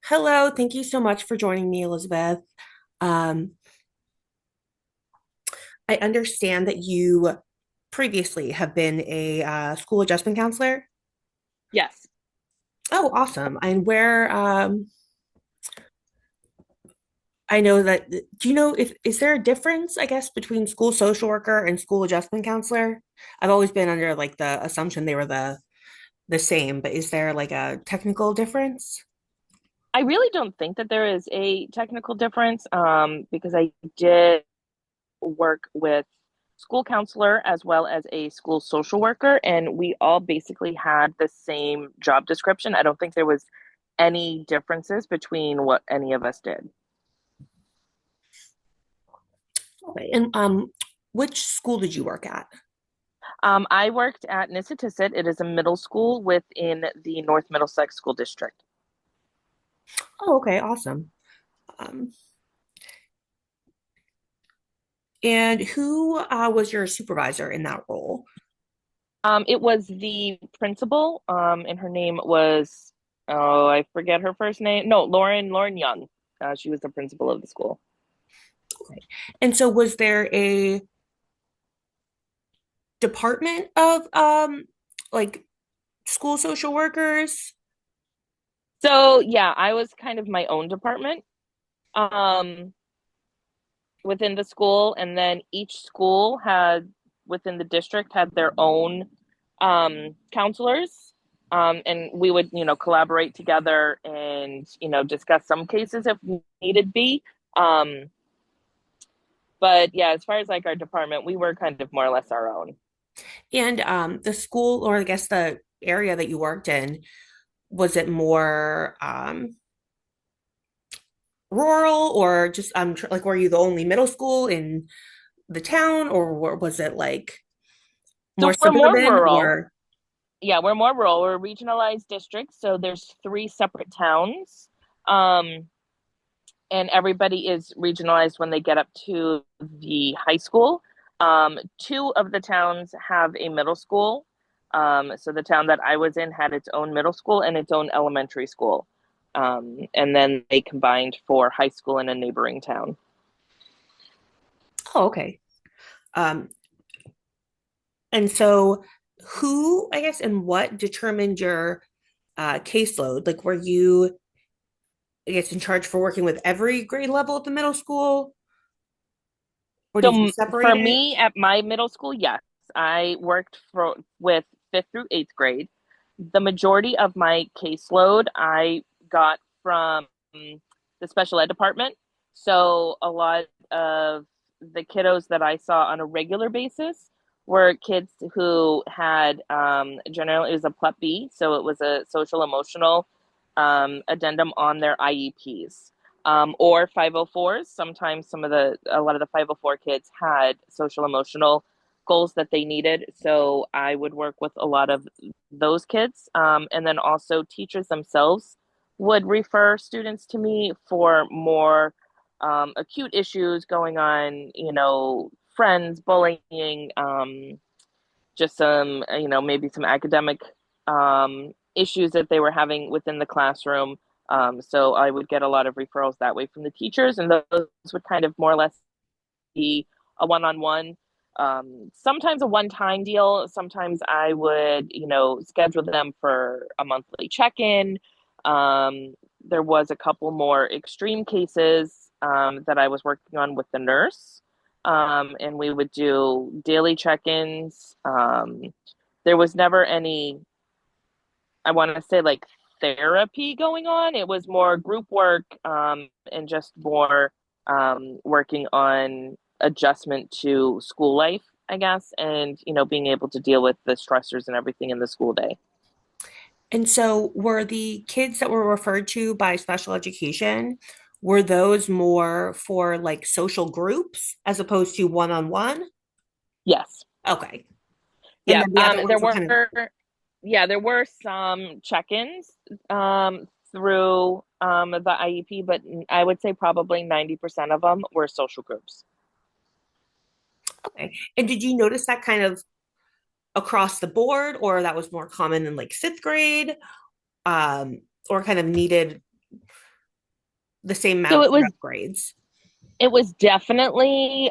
Hello, thank you so much for joining me, Elizabeth. Um, I understand that you previously have been a school adjustment counselor. Yes. Oh, awesome. And where I know that, do you know if is there a difference, I guess, between school social worker and school adjustment counselor? I've always been under like the assumption they were the same, but is there like a technical difference? I really don't think that there is a technical difference because I did work with school counselor as well as a school social worker, and we all basically had the same job description. I don't think there was any differences between what any of us did. Okay. And which school did you work at? I worked at Nissitissit. It is a middle school within the North Middlesex School District. Oh, okay, awesome. Um, and who was your supervisor in that role? It was the principal, and her name was, oh, I forget her first name. No, Lauren Young. She was the principal of the school. Okay. And so was there a department of like school social workers? So yeah, I was kind of my own department um, within the school, and then each school had within the district had their own counselors, and we would collaborate together and discuss some cases if needed be. Um, But yeah, as far as like our department, we were kind of more or less our own. And the school, or I guess the area that you worked in, was it more rural or just like were you the only middle school in the town, or was it like more So we're more suburban rural. or Yeah, we're more rural. We're a regionalized district, so there's three separate towns. Um, and everybody is regionalized when they get up to the high school. Two of the towns have a middle school. So the town that I was in had its own middle school and its own elementary school. And then they combined for high school in a neighboring town. oh, okay. Um, and so who, I guess, and what determined your caseload? Like, were you, I guess, in charge for working with every grade level at the middle school, or did you For separate it? me at my middle school, yes, I worked with fifth through eighth grade. The majority of my caseload I got from the special ed department. So a lot of the kiddos that I saw on a regular basis were kids who had generally it was a PLEP B, so it was a social emotional addendum on their IEPs or 504s. Sometimes a lot of the 504 kids had social emotional goals that they needed. So I would work with a lot of those kids. And then also teachers themselves would refer students to me for more acute issues going on, friends, bullying, just some, maybe some academic issues that they were having within the classroom. So I would get a lot of referrals that way from the teachers, and those would kind of more or less be a one-on-one. Sometimes a one-time deal. Sometimes I would, schedule them for a monthly check-in. Um, there was a couple more extreme cases that I was working on with the nurse, and we would do daily check-ins. There was never any, I want to say, like therapy going on. It was more group work and just more working on adjustment to school life, I guess, and being able to deal with the stressors and everything in the school day. And so were the kids that were referred to by special education, were those more for like social groups as opposed to one-on-one? Yes. Okay. And Yeah. then the other There ones were kind of were, yeah, there were some check-ins through the IEP, but I would say probably 90% of them were social groups. okay. And did you notice that kind of across the board, or that was more common in like fifth grade, or kind of needed the same So amount it was throughout grades? it was definitely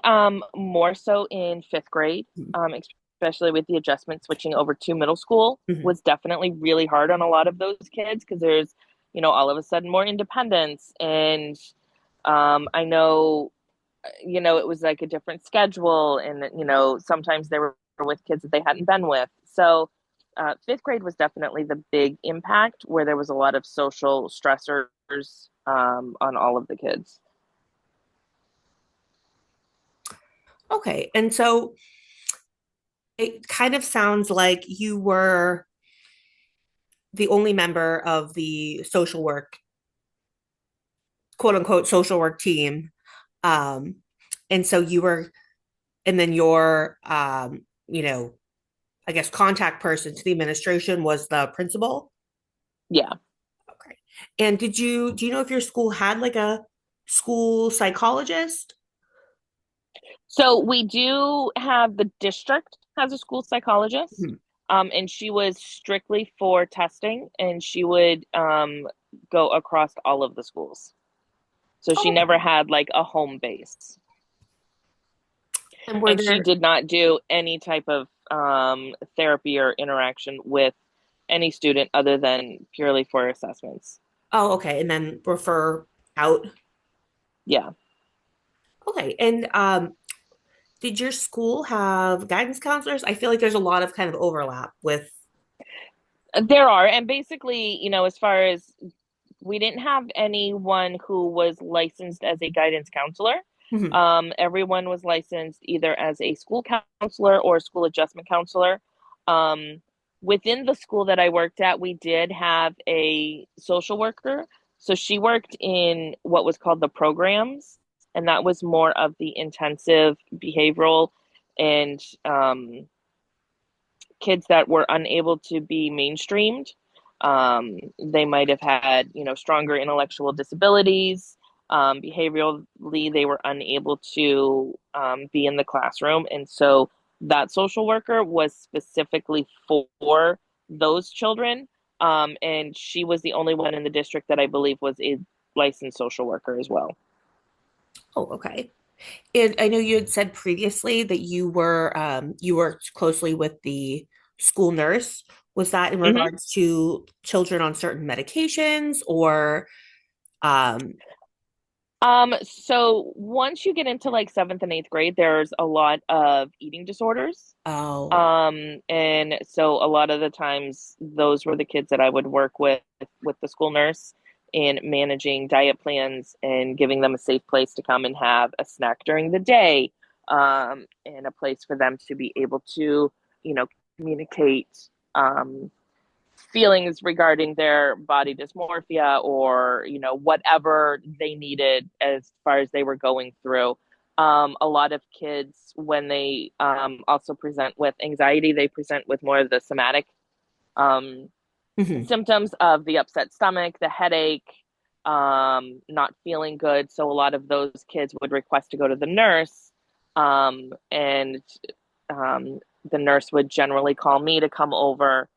more so in fifth grade, especially with the adjustment switching over to middle school Mhm. was definitely really hard on a lot of those kids because there's, all of a sudden more independence. And I know, it was like a different schedule. And, sometimes they were with kids that they hadn't been with. So fifth grade was definitely the big impact where there was a lot of social stressors on all of the kids. Okay. And so it kind of sounds like you were the only member of the social work, quote unquote, social work team. Um, and so you were, and then your, I guess contact person to the administration was the principal. Yeah. Okay. And do you know if your school had like a school psychologist? So we do have the district has a school psychologist, Mhm. and she was strictly for testing, and she would go across all of the schools. So she Oh, never okay. had like a home base, And were and she there, did not do any type of therapy or interaction with any student other than purely for assessments. oh, okay. And then refer out. Yeah. Okay. And did your school have guidance counselors? I feel like there's a lot of kind of overlap with. There are, and basically, as far as we didn't have anyone who was licensed as a guidance counselor. Mhm. Everyone was licensed either as a school counselor or school adjustment counselor. Um, Within the school that I worked at, we did have a social worker. So she worked in what was called the programs, and that was more of the intensive behavioral and kids that were unable to be mainstreamed. They might have had, stronger intellectual disabilities. Behaviorally, they were unable to be in the classroom. And so that social worker was specifically for those children. And she was the only one in the district that I believe was a licensed social worker as well. Oh, okay. And I know you had said previously that you worked closely with the school nurse. Was that in Mm-hmm. regards to children on certain medications or um So once you get into like seventh and eighth grade, there's a lot of eating disorders. oh And so a lot of the times those were the kids that I would work with the school nurse in managing diet plans and giving them a safe place to come and have a snack during the day, and a place for them to be able to, you know, communicate um, feelings regarding their body dysmorphia or whatever they needed as far as they were going through. A lot of kids when they also present with anxiety, they present with more of the somatic um, mhm. symptoms of the upset stomach, the headache, not feeling good. So a lot of those kids would request to go to the nurse, and um, the nurse would generally call me to come over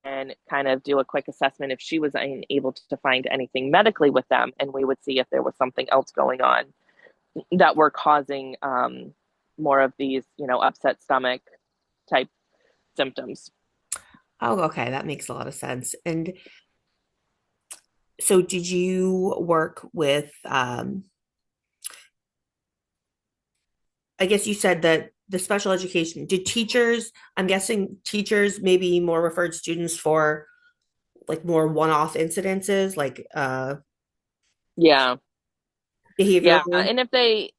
and kind of do a quick assessment if she was unable to find anything medically with them, and we would see if there was something else going on that were causing more of these, upset stomach type symptoms. Oh, okay, that makes a lot of sense. And so did you work with I guess you said that the special education, did teachers, I'm guessing teachers maybe more referred students for like more one-off incidences like Yeah. Yeah, behavioral. and if they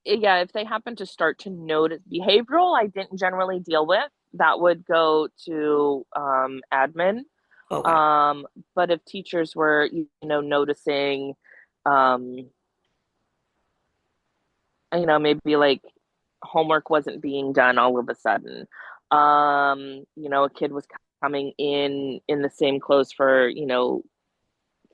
happen to start to notice behavioral, I didn't generally deal with. That would go to admin. Okay. Um, but if teachers were, noticing, um, maybe like homework wasn't being done all of a sudden, a kid was coming in the same clothes for,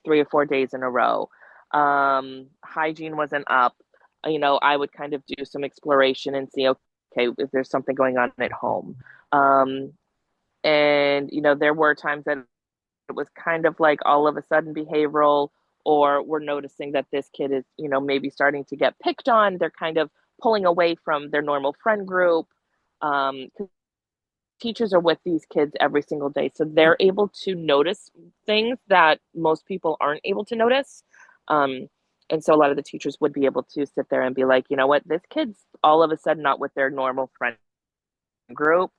3 or 4 days in a row. Hygiene wasn't up. I would kind of do some exploration and see, okay, if there's something going on at home. Um, and there were times that it was kind of like all of a sudden behavioral, or we're noticing that this kid is, maybe starting to get picked on. They're kind of pulling away from their normal friend group. 'Cause teachers are with these kids every single day, so they're able to notice things that most people aren't able to notice. Um, and so a lot of the teachers would be able to sit there and be like, you know what, this kid's all of a sudden not with their normal friend group.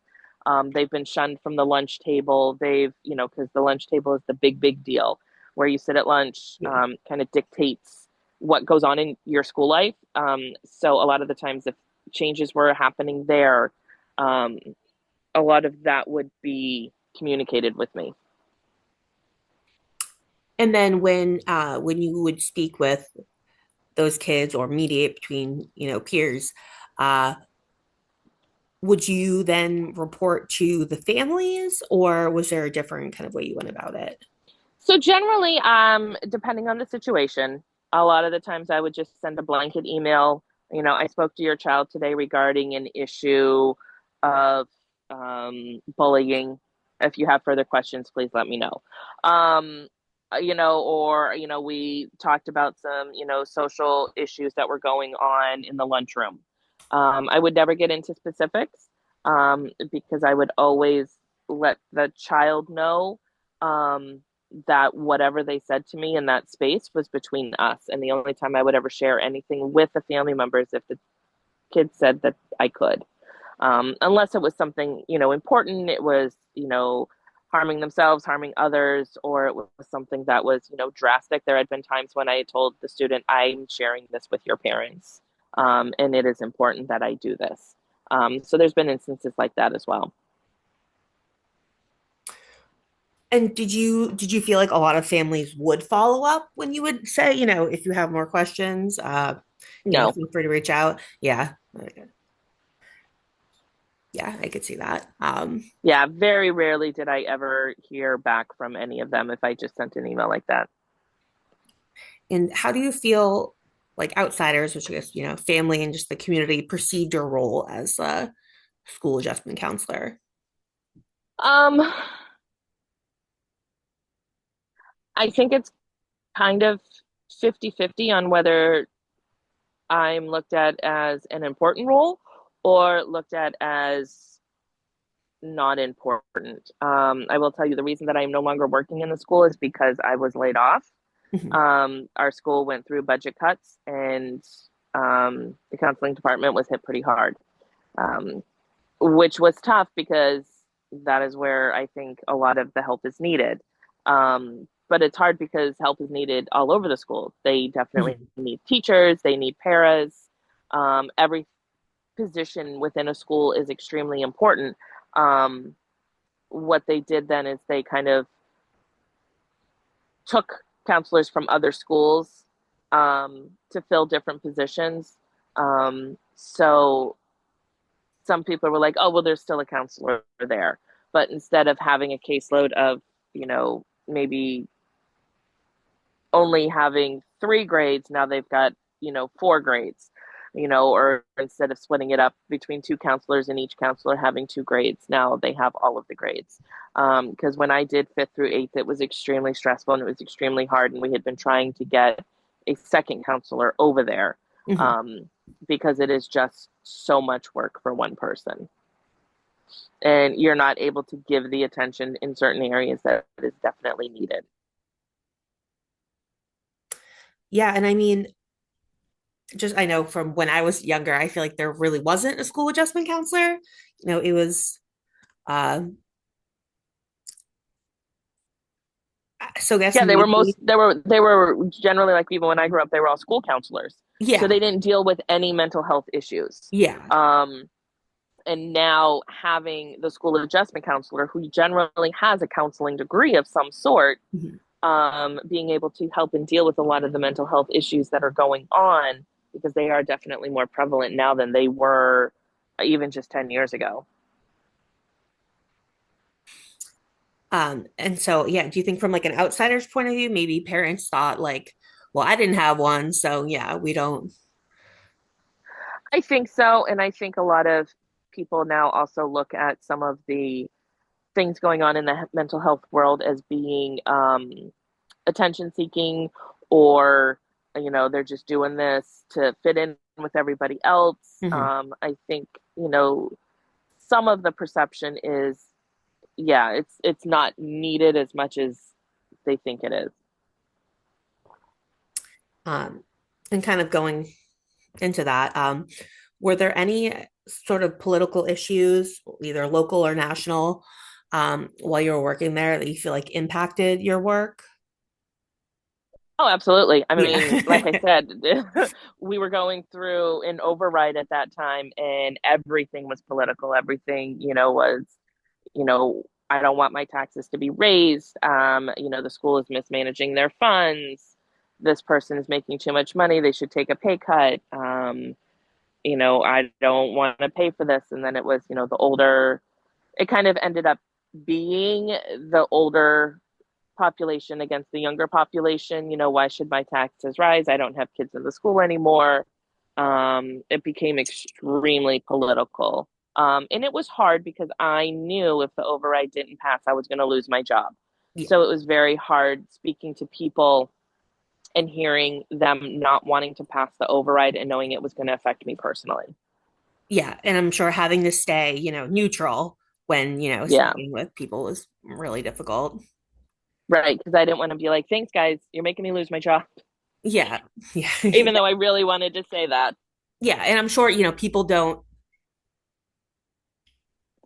They've been shunned from the lunch table. Because the lunch table is the big deal where you sit at lunch, Yeah. kind of dictates what goes on in your school life. So a lot of the times, if changes were happening there, um, a lot of that would be communicated with me. And then when you would speak with those kids or mediate between, peers, uh, would you then report to the families, or was there a different kind of way you went about it? So generally, depending on the situation, a lot of the times I would just send a blanket email. I spoke to your child today regarding an issue of bullying. If you have further questions, please let me know. Um, or we talked about some social issues that were going on in the lunchroom. I would never get into specifics because I would always let the child know. Um, that whatever they said to me in that space was between us. And the only time I would ever share anything with the family members if the kid said that I could. Unless it was something, important, it was, harming themselves, harming others, or it was something that was, drastic. There had been times when I had told the student, I'm sharing this with your parents, and it is important that I do this. So there's been instances like that as well. And did you feel like a lot of families would follow up when you would say, if you have more questions, No. feel free to reach out? Yeah. Okay. Yeah, I could see that. Yeah, very rarely did I ever hear back from any of them if I just sent an email like that. And how do you feel like outsiders, which I guess, family and just the community perceived your role as a school adjustment counselor? Um, I think it's kind of 50-50 on whether I'm looked at as an important role or looked at as not important. I will tell you the reason that I'm no longer working in the school is because I was laid off. Mhm. Our school went through budget cuts, and the counseling department was hit pretty hard. Um, which was tough because that is where I think a lot of the help is needed. But it's hard because help is needed all over the school. They definitely Mhm. need teachers, they need paras. Every position within a school is extremely important. Um, what they did then is they kind of took counselors from other schools to fill different positions. So some people were like, oh, well, there's still a counselor there. But instead of having a caseload of, maybe only having 3 grades, now they've got, 4 grades, or instead of splitting it up between 2 counselors and each counselor having 2 grades, now they have all of the grades. Because when I did fifth through eighth, it was extremely stressful and it was extremely hard. And we had been trying to get a second counselor over there Mhm. um, because it is just so much work for one person and you're not able to give the attention in certain areas that is definitely needed. Yeah, and I mean, just I know from when I was younger, I feel like there really wasn't a school adjustment counselor. It was um so I guess Yeah, maybe they were generally like even when I grew up, they were all school counselors, so yeah, they didn't deal with any mental health issues. yeah. Um, and now having the school adjustment counselor, who generally has a counseling degree of some sort, Mhm. being able to help and deal with a lot of the mental health issues that are going on because they are definitely more prevalent now than they were even just 10 years ago. And so yeah, do you think from like an outsider's point of view, maybe parents thought like, well, I didn't have one, so yeah, we don't. I think so. And I think a lot of people now also look at some of the things going on in the mental health world as being attention seeking or they're just doing this to fit in with everybody else. Hmm. I think some of the perception is, yeah, it's not needed as much as they think it is. Um, and kind of going into that, were there any sort of political issues, either local or national, while you were working there that you feel like impacted your work? Oh, absolutely. I mean, like I Yeah. said, we were going through an override at that time, and everything was political. Everything, was, I don't want my taxes to be raised. The school is mismanaging their funds. This person is making too much money. They should take a pay cut. I don't want to pay for this. And then it was, it kind of ended up being the older population against the younger population. Why should my taxes rise? I don't have kids in the school anymore. It became extremely political. And it was hard because I knew if the override didn't pass, I was going to lose my job. Yeah. So it was very hard speaking to people and hearing them not wanting to pass the override and knowing it was going to affect me personally. Yeah. And I'm sure having to stay, neutral when, Yeah, speaking with people was really difficult. right. Because I didn't want to be like, thanks, guys, you're making me lose my job, Yeah. Yeah. even though I really wanted to say that. Yeah. And I'm sure, people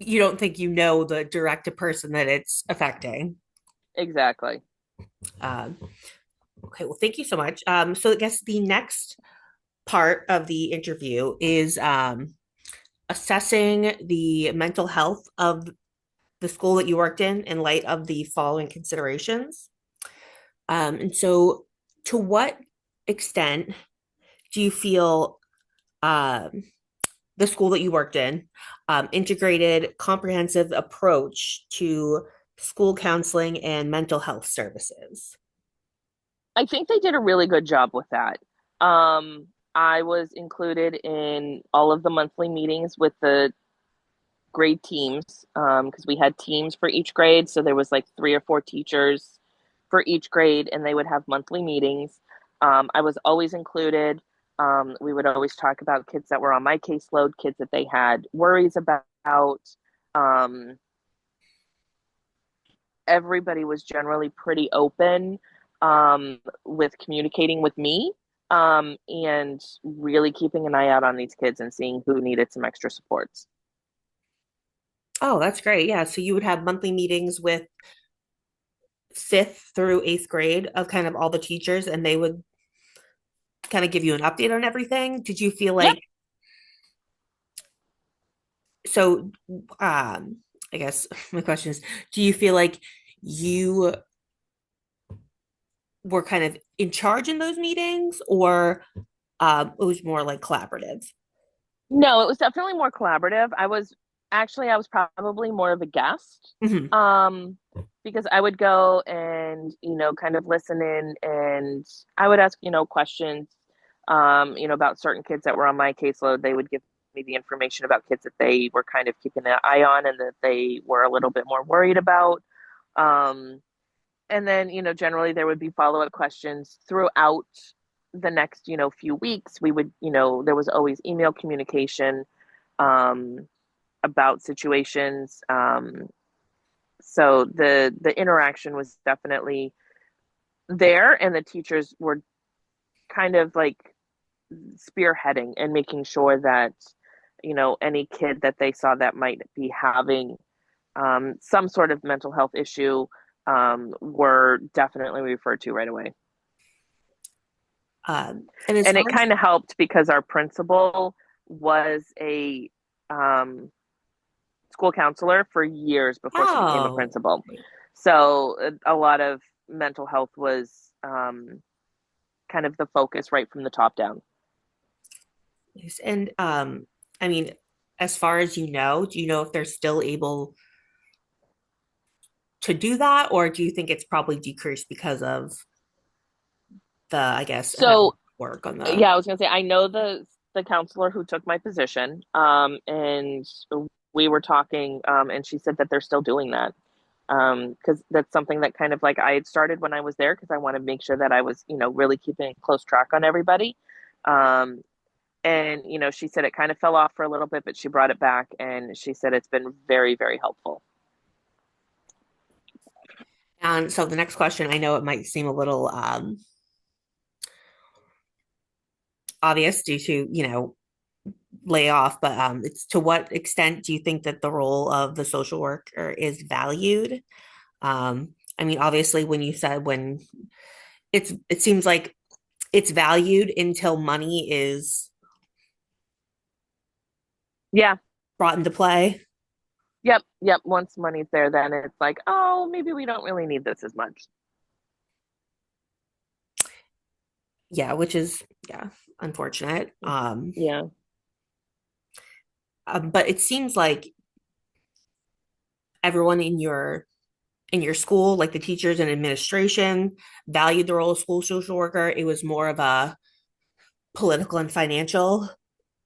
you don't think the direct person that it's affecting. Exactly. Um, okay, well, thank you so much. So I guess the next part of the interview is assessing the mental health of the school that you worked in light of the following considerations. And so, to what extent do you feel the school that you worked in integrated comprehensive approach to school counseling and mental health services? I think they did a really good job with that. I was included in all of the monthly meetings with the grade teams because we had teams for each grade. So there was like 3 or 4 teachers for each grade, and they would have monthly meetings. I was always included. We would always talk about kids that were on my caseload, kids that they had worries about. Um, Everybody was generally pretty open with communicating with me and really keeping an eye out on these kids and seeing who needed some extra supports. Oh, that's great. Yeah. So you would have monthly meetings with fifth through eighth grade of kind of all the teachers, and they would kind of give you an update on everything. Did you feel Yep. like so? I guess my question is, do you feel like you were kind of in charge in those meetings, or it was more like collaborative? No, it was definitely more collaborative. I was probably more of a guest Hmm. um, because I would go and, kind of listen in and I would ask, questions, about certain kids that were on my caseload. They would give me the information about kids that they were kind of keeping an eye on and that they were a little bit more worried about. Um, and then generally there would be follow-up questions throughout the next few weeks. We would there was always email communication um, about situations. So the interaction was definitely there, and the teachers were kind of like spearheading and making sure that any kid that they saw that might be having some sort of mental health issue were definitely referred to right away. And as And far it as kind of helped because our principal was a um, school counselor for years before she became a oh, principal. So a lot of mental health was kind of the focus right from the top down. yes. And I mean, as far as do you know if they're still able to do that, or do you think it's probably decreased because of I guess, having So to work on the. yeah, I was gonna say I know the counselor who took my position, and we were talking, and she said that they're still doing that. Because that's something that kind of like I had started when I was there because I want to make sure that I was, really keeping close track on everybody. Um, and, she said it kind of fell off for a little bit, but she brought it back and she said it's been very, very helpful. And so the next question, I know it might seem a little obvious due to, lay off, but it's to what extent do you think that the role of the social worker is valued? I mean, obviously, when you said when it seems like it's valued until money is Yeah. brought into play. Yep. Yep. Once money's there, then it's like, oh, maybe we don't really need this as much. Yeah, which is yeah, unfortunate. Yeah. But it seems like everyone in your school, like the teachers and administration, valued the role of school social worker. It was more of a political and financial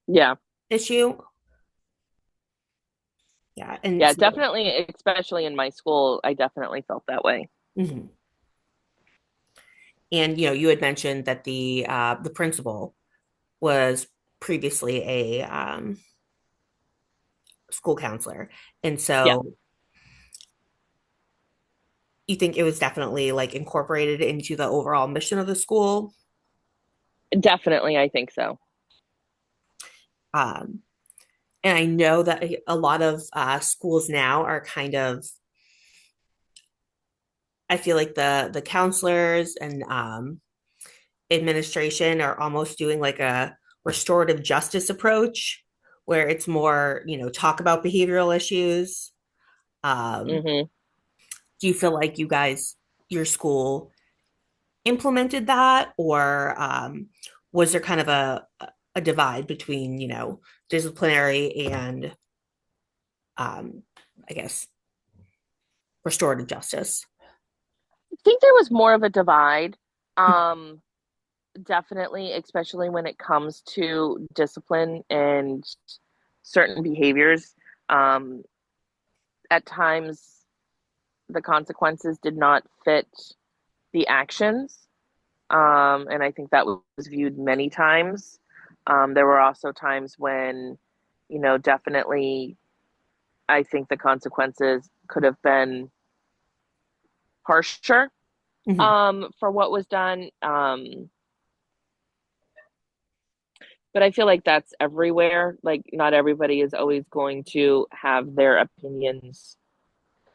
Yeah. issue. Yeah, and Yeah. so, Definitely, especially in my school, I definitely felt that way. mhm. And you had mentioned that the principal was previously a school counselor, and Yeah. so you think it was definitely like incorporated into the overall mission of the school. Definitely, I think so. Um, and I know that a lot of schools now are kind of, I feel like the counselors and administration are almost doing like a restorative justice approach where it's more, talk about behavioral issues. Um, Hmm. do you feel like your school implemented that, or was there kind of a divide between, disciplinary and, um, I guess, restorative justice? I think there was more of a divide. Um, Definitely, especially when it comes to discipline and certain behaviors. Um, at times, the consequences did not fit the actions. And I think that was viewed many times. There were also times when, definitely, I think the consequences could have been harsher Mhm. for what was done. But I feel like that's everywhere. Like, not everybody is always going to have their opinions,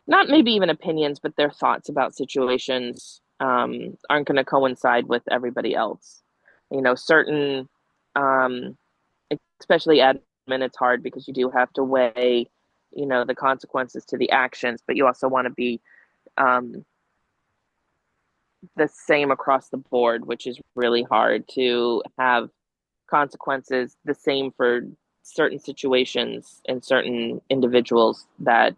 not maybe even opinions, but their thoughts about situations aren't going to coincide with everybody else. Certain, um, especially admin, it's hard because you do have to weigh, the consequences to the actions, but you also want to be um, the same across the board, which is really hard to have consequences the same for certain situations and certain individuals that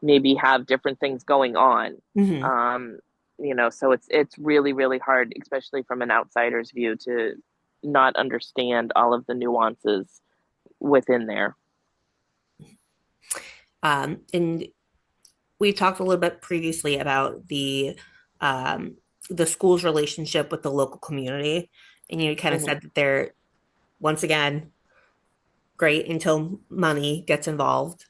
maybe have different things going on. Mhm. Um, so it's really really hard, especially from an outsider's view, to not understand all of the nuances within there. And we talked a little bit previously about um, the school's relationship with the local community, and you kind of Hmm. said that they're once again great until money gets involved.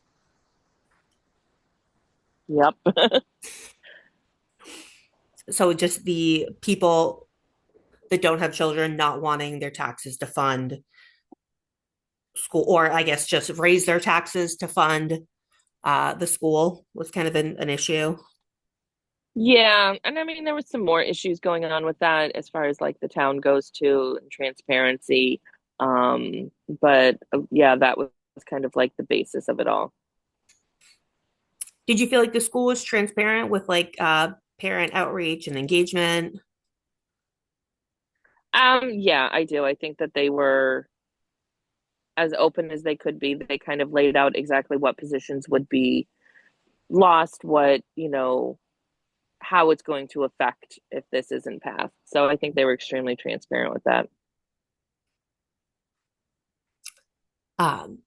Yep. So just the people that don't have children not wanting their taxes to fund school, or I guess just raise their taxes to fund the school was kind of an issue. Yeah, and I mean there was some more issues going on with that as far as like the town goes to and transparency. But yeah, that was kind of like the basis of it all. Did you feel like the school was transparent with like parent outreach and engagement? Yeah, I do. I think that they were as open as they could be. They kind of laid out exactly what positions would be lost, what, how it's going to affect if this isn't passed. So I think they were extremely transparent with that. Um,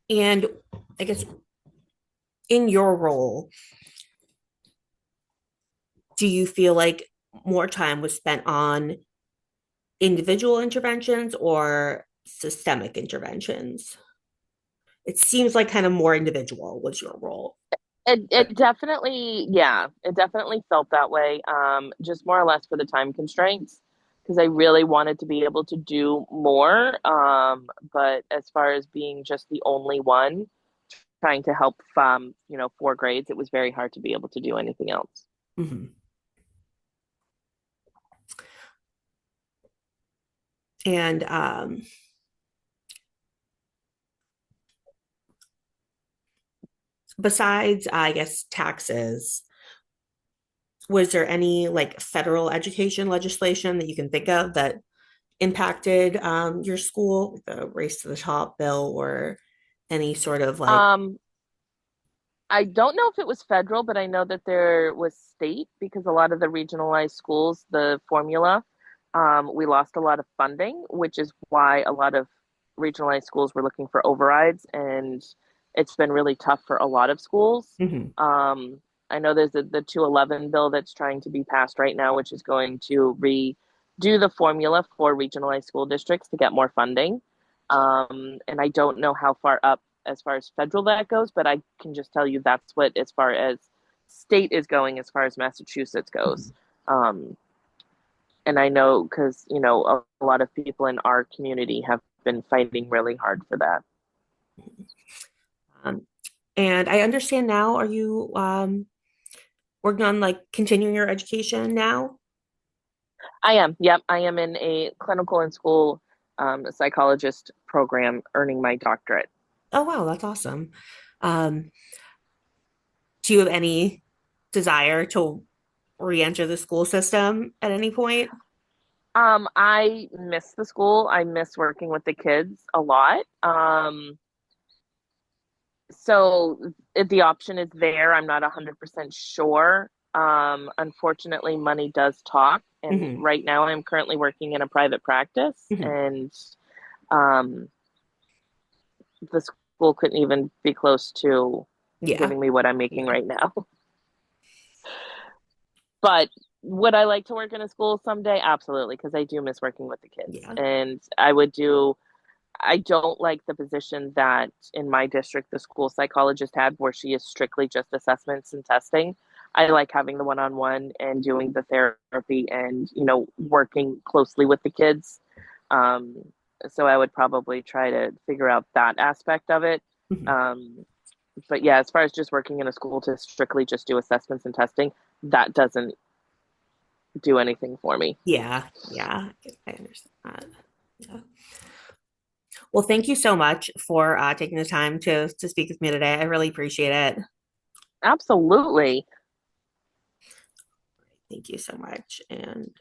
and I guess in your role, do you feel like more time was spent on individual interventions or systemic interventions? It seems like kind of more individual was your role. It definitely, yeah, it definitely felt that way. Just more or less for the time constraints, because I really wanted to be able to do more. But as far as being just the only one trying to help, four grades, it was very hard to be able to do anything else. Mhm. And besides, I guess, taxes, was there any like federal education legislation that you can think of that impacted your school, the Race to the Top bill, or any sort of like, Um, I don't know if it was federal, but I know that there was state because a lot of the regionalized schools, the formula, we lost a lot of funding, which is why a lot of regionalized schools were looking for overrides, and it's been really tough for a lot of schools. mhm, Um, I know there's the 211 bill that's trying to be passed right now, which is going to redo the formula for regionalized school districts to get more funding. And I don't know how far up as far as federal that goes, but I can just tell you that's what, as far as state is going, as far as Massachusetts mhm. goes. Um, and I know because, a lot of people in our community have been fighting really hard for that. Um, and I understand now, are you working on like continuing your education now? I am, yep, I am in a clinical and school psychologist program earning my doctorate. Oh, wow, that's awesome. Um, do you have any desire to re-enter the school system at any point? I miss the school. I miss working with the kids a lot. So if the option is there, I'm not 100% sure. Unfortunately, money does talk. And Hmm. right now, I'm currently working in a private practice, Hmm. and um, the school couldn't even be close to Yeah, giving me what I'm making yeah, right now. But would I like to work in a school someday? Absolutely, because I do miss working with the kids. yeah. And I don't like the position that in my district the school psychologist had, where she is strictly just assessments and testing. I like having the one-on-one and doing the therapy and, working closely with the kids. Um, so I would probably try to figure out that aspect of it. Mhm. Um, but yeah, as far as just working in a school to strictly just do assessments and testing, that doesn't do anything for me. Yeah, yeah, I understand that. Yeah. Well, thank you so much for taking the time to speak with me today. I really appreciate it. Absolutely. Thank you so much. And